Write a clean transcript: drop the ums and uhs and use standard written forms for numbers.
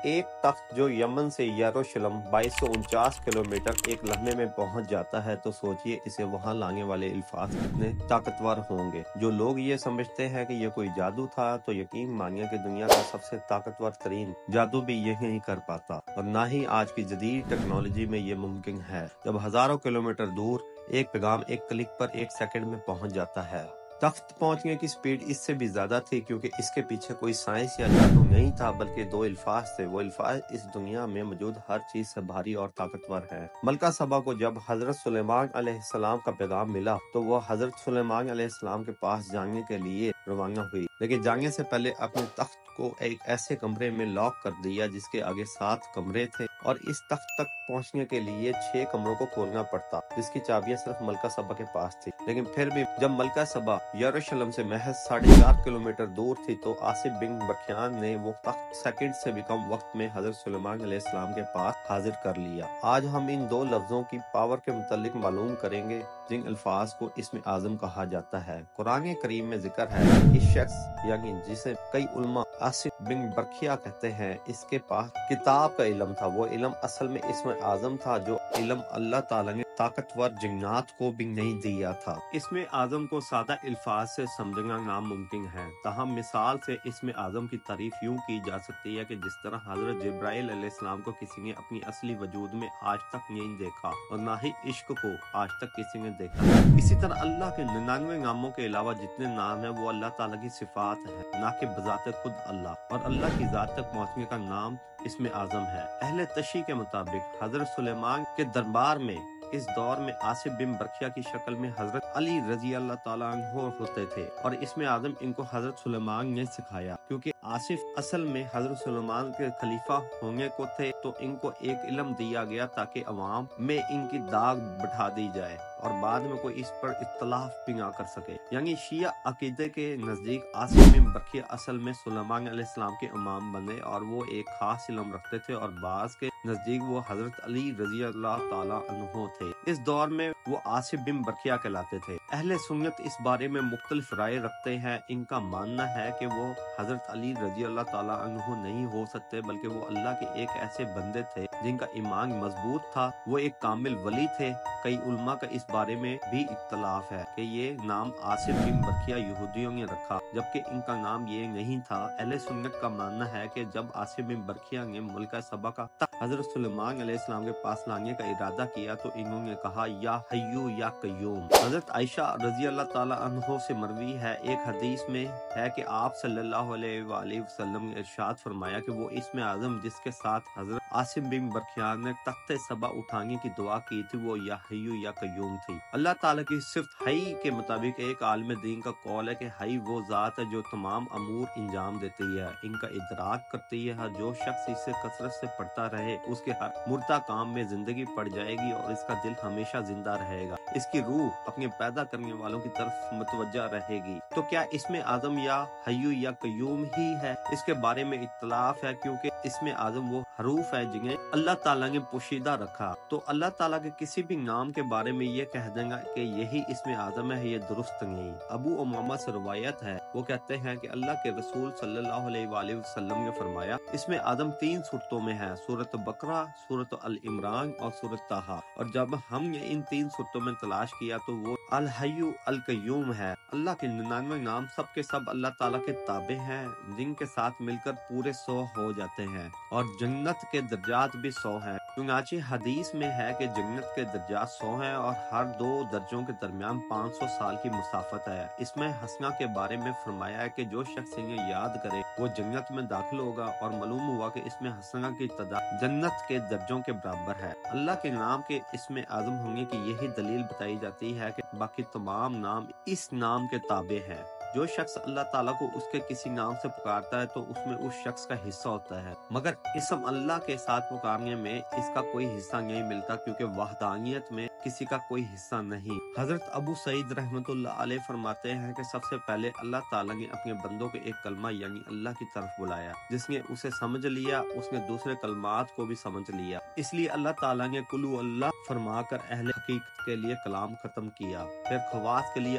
ایک تخت جو یمن سے یروشلم 2249 کلومیٹر ایک لمحے میں پہنچ جاتا ہے تو سوچئے اسے وہاں لانے والے الفاظ کتنے طاقتور ہوں گے۔ جو لوگ یہ سمجھتے ہیں کہ یہ کوئی جادو تھا تو یقین مانیے کہ دنیا کا سب سے طاقتور ترین جادو بھی یہ نہیں کر پاتا، اور نہ ہی آج کی جدید ٹیکنالوجی میں یہ ممکن ہے، جب ہزاروں کلومیٹر دور ایک پیغام ایک کلک پر ایک سیکنڈ میں پہنچ جاتا ہے۔ تخت پہنچنے کی سپیڈ اس سے بھی زیادہ تھی، کیونکہ اس کے پیچھے کوئی سائنس یا جادو نہیں تھا بلکہ دو الفاظ تھے۔ وہ الفاظ اس دنیا میں موجود ہر چیز سے بھاری اور طاقتور ہیں۔ ملکہ سبا کو جب حضرت سلیمان علیہ السلام کا پیغام ملا تو وہ حضرت سلیمان علیہ السلام کے پاس جانے کے لیے روانہ ہوئی، لیکن جانے سے پہلے اپنے تخت کو ایک ایسے کمرے میں لاک کر دیا جس کے آگے 7 کمرے تھے، اور اس تخت تک پہنچنے کے لیے 6 کمروں کو کھولنا پڑتا، جس کی چابیاں صرف ملکہ سبا کے پاس تھی۔ لیکن پھر بھی جب ملکہ سبا یروشلم سے محض 4.5 کلومیٹر دور تھی تو آصف بن برکیان نے وہ تخت سیکنڈ سے بھی کم وقت میں حضرت سلیمان علیہ السلام کے پاس حاضر کر لیا۔ آج ہم ان دو لفظوں کی پاور کے متعلق معلوم کریں گے جن الفاظ کو اسم اعظم کہا جاتا ہے۔ قرآن کریم میں ذکر ہے کہ اس شخص یعنی جسے کئی علماء آصف بن برکیہ کہتے ہیں، اس کے پاس کتاب کا علم تھا۔ وہ علم اصل میں اسم اعظم تھا، جو علم اللہ تعالیٰ نے طاقتور جنات کو بھی نہیں دیا تھا۔ اسم اعظم کو سادہ الفاظ سے سمجھنا ناممکن ہے، تاہم مثال سے اسم اعظم کی تعریف یوں کی جا سکتی ہے کہ جس طرح حضرت جبرائیل علیہ السلام کو کسی نے اپنی اصلی وجود میں آج تک نہیں دیکھا، اور نہ ہی عشق کو آج تک کسی نے دیکھا، اسی طرح اللہ کے 99 ناموں کے علاوہ جتنے نام ہیں وہ اللہ تعالیٰ کی صفات ہیں، نہ کہ بذات خود اللہ، اور اللہ کی ذات تک پہنچنے کا نام اسم اعظم ہے۔ اہل تشیع کے مطابق حضرت سلیمان کے دربار میں اس دور میں آصف بن برکیہ کی شکل میں حضرت علی رضی اللہ تعالیٰ عنہ ہوتے تھے، اور اسم اعظم ان کو حضرت سلیمان نے سکھایا۔ کیونکہ آصف اصل میں حضرت سلیمان کے خلیفہ ہونے کو تھے تو ان کو ایک علم دیا گیا تاکہ عوام میں ان کی داغ بٹھا دی جائے اور بعد میں کوئی اس پر اختلاف بھی نہ کر سکے۔ یعنی شیعہ عقیدے کے نزدیک آصف بن برکیہ اصل میں سلیمان علیہ السلام کے امام بنے، اور وہ ایک خاص علم رکھتے تھے، اور بعض کے نزدیک وہ حضرت علی رضی اللہ تعالیٰ عنہ تھے۔ اس دور میں وہ آصف بن برکیہ کہلاتے تھے۔ اہل سنت اس بارے میں مختلف رائے رکھتے ہیں۔ ان کا ماننا ہے کہ وہ حضرت علی رضی اللہ تعالیٰ عنہ نہیں ہو سکتے، بلکہ وہ اللہ کے ایک ایسے بندے تھے جن کا ایمان مضبوط تھا، وہ ایک کامل ولی تھے۔ کئی علماء کا اس بارے میں بھی اختلاف ہے کہ یہ نام آصف بن برکیہ یہودیوں نے رکھا، جبکہ ان کا نام یہ نہیں تھا۔ اہل سنت کا ماننا ہے کہ جب آصف بن برکیہ نے ملکہ سبا کا تخت حضرت سلیمان علیہ السلام کے پاس لانے کا ارادہ کیا تو انہوں نے کہا یا حیو یا قیوم۔ حضرت عائشہ رضی اللہ تعالیٰ عنہ سے مروی ہے، ایک حدیث میں ہے کہ آپ صلی اللہ علیہ وآلہ وسلم نے ارشاد فرمایا کہ وہ اسم اعظم جس کے ساتھ حضرت آصف بن برکیہ نے تخت سبا اٹھانے کی دعا کی تھی وہ یا حیو یا قیوم تھی۔ اللہ تعالیٰ کی صفت حی کے مطابق ایک عالم دین کا قول ہے کہ حی وہ ذات ہے جو تمام امور انجام دیتی ہے، ان کا ادراک کرتی ہے۔ جو شخص اسے کثرت سے پڑھتا رہے اس کے ہر مردہ کام میں زندگی پڑ جائے گی اور اس کا دل ہمیشہ زندہ رہے گا، اس کی روح اپنے پیدا کرنے والوں کی طرف متوجہ رہے گی۔ تو کیا اسم اعظم یا حیو یا قیوم ہی ہے؟ اس کے بارے میں اختلاف ہے، کیونکہ اسم اعظم وہ حروف ہے جنہیں اللہ تعالیٰ نے پوشیدہ رکھا۔ تو اللہ تعالیٰ کے کسی بھی نام کے بارے میں یہ کہہ دینا کہ یہی اسم اعظم ہے، یہ درست نہیں۔ ابو امامہ سے روایت ہے، وہ کہتے ہیں کہ اللہ کے رسول صلی اللہ علیہ وآلہ وسلم نے فرمایا اسم اعظم 3 صورتوں میں ہے، سورۃ بقرہ، سورۃ العمران اور سورۃ طٰہٰ، اور جب ہم نے ان 3 صورتوں میں تلاش کیا تو وہ الحی القیوم ہے۔ اللہ کے 99 نام سب کے سب اللہ تعالیٰ کے تابع ہیں، جن کے ساتھ مل کر پورے 100 ہو جاتے ہیں، اور جنت کے درجات بھی 100 ہیں۔ چنانچہ حدیث میں ہے کہ جنت کے درجات 100 ہیں اور ہر 2 درجوں کے درمیان 500 سال کی مسافت ہے۔ اس میں حسنہ کے بارے میں فرمایا ہے کہ جو شخص انہیں یاد کرے وہ جنت میں داخل ہوگا، اور معلوم ہوا کہ اس میں حسنہ کی تعداد جنت کے درجوں کے برابر ہے۔ اللہ کے نام کے اسم اعظم ہونے کی یہی دلیل بتائی جاتی ہے کہ باقی تمام نام اس نام کے تابع ہیں۔ جو شخص اللہ تعالیٰ کو اس کے کسی نام سے پکارتا ہے تو اس میں اس شخص کا حصہ ہوتا ہے، مگر اسم اللہ کے ساتھ پکارنے میں اس کا کوئی حصہ نہیں ملتا، کیونکہ وحدانیت میں کسی کا کوئی حصہ نہیں۔ حضرت ابو سعید رحمۃ اللہ علیہ فرماتے ہیں کہ سب سے پہلے اللہ تعالیٰ نے اپنے بندوں کے ایک کلمہ یعنی اللہ کی طرف بلایا، جس نے اسے سمجھ لیا اس نے دوسرے کلمات کو بھی سمجھ لیا، اس لیے اللہ تعالیٰ نے قل اللہ فرما کر اہل حقیقت کے لیے کلام ختم کیا، پھر خواص کے لیے